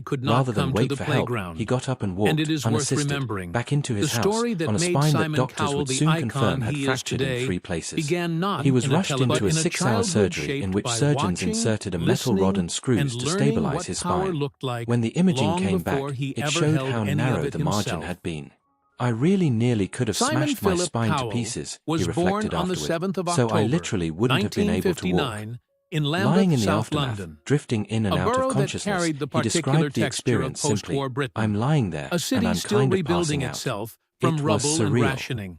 he could not Rather than come to wait the for help, playground. he got up and And walked, it is worth unassisted, remembering, back into his the house, story that on a made spine that Simon doctors Cowell would the soon icon confirm had he is fractured in today 3 places. began not He was in a rushed into a but in 6-hour childhood surgery in shaped which by surgeons watching, inserted a metal rod listening, and screws and to learning stabilize what his power spine. looked like When the imaging long came back, before he it ever showed held how any of narrow it the margin himself. had been. I really nearly could have Simon smashed my Philip spine to Cowell pieces, was he born reflected on the afterward, 7th of so I October, literally wouldn't have been able to walk. 1959, in Lying Lambeth, in the South aftermath, London, drifting in and a out of borough that consciousness, carried the he particular described the texture of experience simply, post-war Britain, I'm lying there, a and city I'm still kind of rebuilding passing out. itself from It was rubble and surreal. rationing.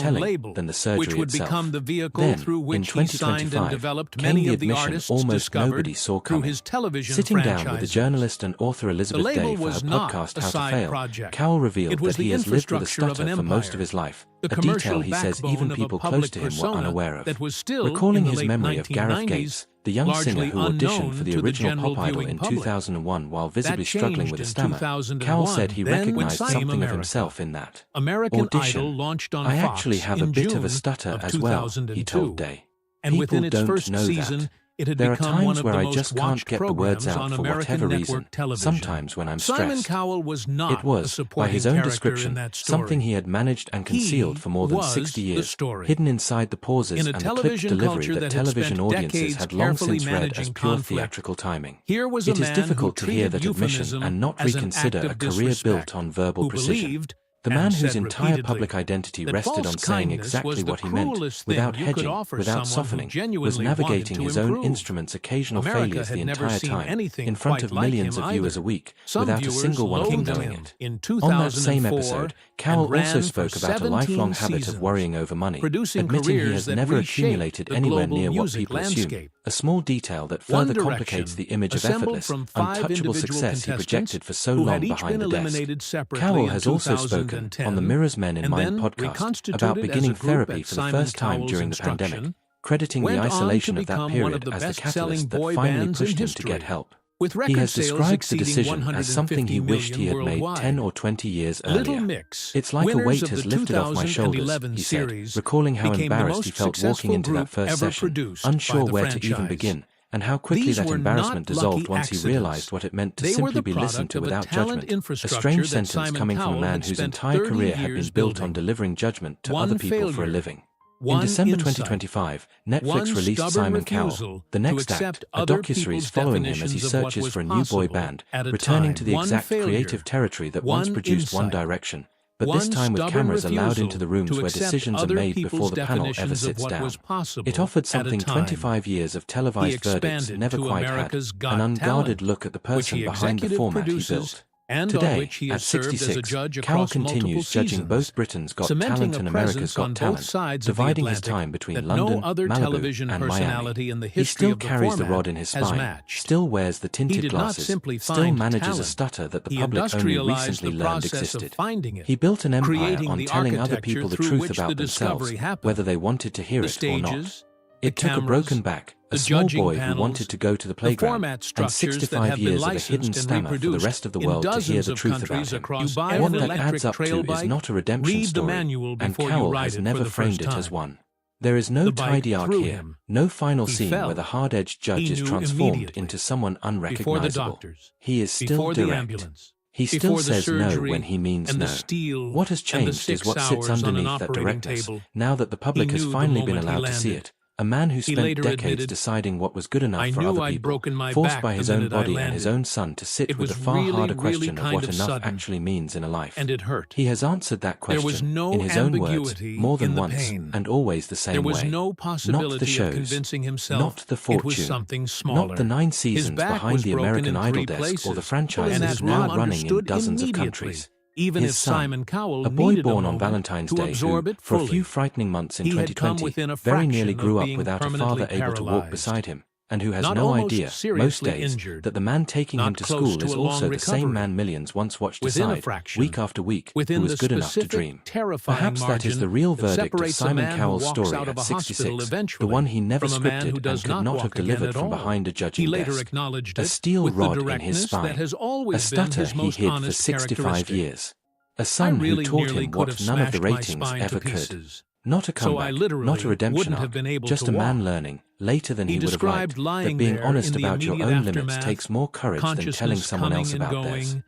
telling label, than the surgery which would itself. become the vehicle Then, through in which he signed and 2025, developed came many the of the admission artists almost discovered nobody saw through coming. his television Sitting down with the franchises. journalist and author Elizabeth label Day for her was not podcast a How to side Fail, project. Cowell revealed It was that he the has lived with a infrastructure of stutter an for most empire, of his life, the a detail commercial he says backbone even of a people close public to him were persona unaware of. that was still, Recalling in the his late memory of Gareth 1990s, Gates, the young singer largely who auditioned unknown for the to the original general pop idol viewing in public. 2001 while visibly That struggling changed with a in stammer, 2001, Cowell said he then when recognized Same something of America. himself in that. American Audition. Idol launched on I Fox actually have a in bit June of a stutter of as well, he 2002. told Day. And within People its don't first know season, that. it had There are become one times of where the I most just can't watched get the words programs out on for American whatever network reason, television. sometimes when I'm Simon stressed. Cowell was not It was, a by supporting his own character description, in that story. something he had managed and concealed He for more than was 60 the years, story. hidden inside the pauses In a and the clipped television delivery culture that that had television spent audiences decades had long carefully since read as managing pure conflict, theatrical timing. here was a It is man who difficult to hear treated that admission euphemism and not as an reconsider act a of career disrespect, built on verbal who precision. believed The and man whose said entire repeatedly public identity that rested false on saying kindness exactly was the what he meant, cruelest thing without you could hedging, offer without someone who softening, was genuinely navigating wanted his to own improve. instrument's occasional America failures had the never entire seen time, anything in front quite of like millions him of viewers either. a week, Some without a viewers single one of them loathed knowing him it. in On that same 2004 episode, Cowell and ran also for spoke about a 17 lifelong habit of seasons, worrying over money, producing admitting he careers has that never reshaped accumulated the anywhere global near what music people assume, landscape. a small detail that One further Direction complicates the image of assembled effortless, from 5 untouchable individual success he contestants projected for so who long had each behind been the desk. eliminated separately Cowell in has also spoken 2010, on the Mirror's Men in and Mind then podcast reconstituted about as a beginning group therapy at for the Simon first time Cowell's during the pandemic, instruction, crediting the went on to isolation of that become one period of the as the best-selling catalyst that boy finally bands in pushed him to history, get help. with He record has sales described the exceeding decision as something he 150 wished he had million made worldwide. 10 or 20 years Little earlier. Mix, It's like a winners weight of has the lifted off my shoulders, 2011 he said, series, recalling how became the embarrassed he most felt walking successful into that group first ever session, produced unsure by the where to even franchise. begin, and how quickly These that were embarrassment not dissolved lucky once he accidents. realized what it meant to They were simply the be listened product to of a without talent judgment, a infrastructure strange that sentence Simon coming from a Cowell man had whose spent entire 30 career had been years built building. on delivering judgment to One other people for a failure, living. In one December insight, 2025, Netflix one released stubborn Simon Cowell, refusal The to Next accept Act, a other docuseries people's following him as he definitions of what searches was for a new boy possible band, at a returning time. to the One exact failure, creative territory that once one produced One insight, Direction, but one this time with stubborn cameras allowed into the rooms refusal to where accept decisions are other made before people's the panel ever definitions of sits what down. was possible It offered at a something time. 25 years of He televised verdicts expanded never to quite had, America's Got an unguarded Talent, look at the which person he behind the executive format he produces, built. and Today, on which he at has served as a 66, judge Cowell across multiple continues judging seasons, both Britain's Got cementing Talent a and America's presence Got on both Talent, sides of the dividing his Atlantic time between that London, no other Malibu, television and personality Miami. in the He history still of the carries the format rod in his has spine, matched. still wears the He tinted did not glasses, simply still find manages a talent. stutter that the He public only industrialized recently the learned process of existed. finding it, He built an empire creating on the telling other architecture people the through truth which about the themselves, discovery happened. whether they wanted to hear The it or not. stages, It the took a cameras, broken back, a the small judging boy who panels, wanted to go to the the playground, format and structures that 65 have been years of a licensed hidden and stammer for the reproduced rest of the in world to hear dozens the of truth about countries him. across What an that electric adds up trail to is bike. not a redemption Read the story, manual and before you Cowell ride has it for never the framed first it as time. one. There is no The bike tidy arc threw here, him. no final He scene fell. where the hard-edged judge He is knew transformed immediately. into someone Before the unrecognizable. doctors, He is still before the direct. ambulance, He still before the says no surgery, when he means and no. the steel, What has and the changed is 6 what sits hours on an underneath that operating directness, table. now that the public He has knew the finally been moment he allowed to see landed. it. A man who He spent later decades admitted, deciding what was good enough "I for knew other I'd people, broken my forced back by the his own minute I body and his landed. own son to sit It with the was far really, harder really question of kind what of enough sudden, actually means in a life. and it hurt. He has answered that question, There was no in his own words, ambiguity more than in the once, pain. and always the same There was way. no Not the possibility of shows, convincing himself not the it was fortune, something smaller. not the 9 His seasons back behind was the broken American in Idol 3 desk places, or the franchise and that his is now mom running in understood dozens of immediately, countries. even His if son, Simon Cowell a boy needed born a on moment Valentine's to Day absorb who, it for a fully. few frightening months in He had come 2020, within a very nearly fraction grew of up being without a permanently father able to walk paralyzed. beside him, and who has Not no almost idea, most seriously days, injured, that the man taking him not to close school to is a long also the same recovery. man millions once watched Within a aside, fraction, week after week, who within was the good enough to specific, dream. terrifying Perhaps that is the real margin that verdict of separates a Simon man who Cowell's walks story out of at a hospital 66, the eventually one he never from a man who scripted does and could not not have walk again delivered at from all. behind a He judging later desk. acknowledged A it steel with rod the in his directness spine. that has A always been stutter his he most hid for honest 65 characteristic. years. A I son really who taught nearly him could what have none of the smashed my ratings spine ever to could. pieces. Not a So I comeback, literally not a redemption wouldn't have arc, been able just to a man walk. learning, later than He he would have described liked, lying that being there honest in the about your immediate own limits aftermath, takes more courage than telling consciousness someone coming else and about theirs. going,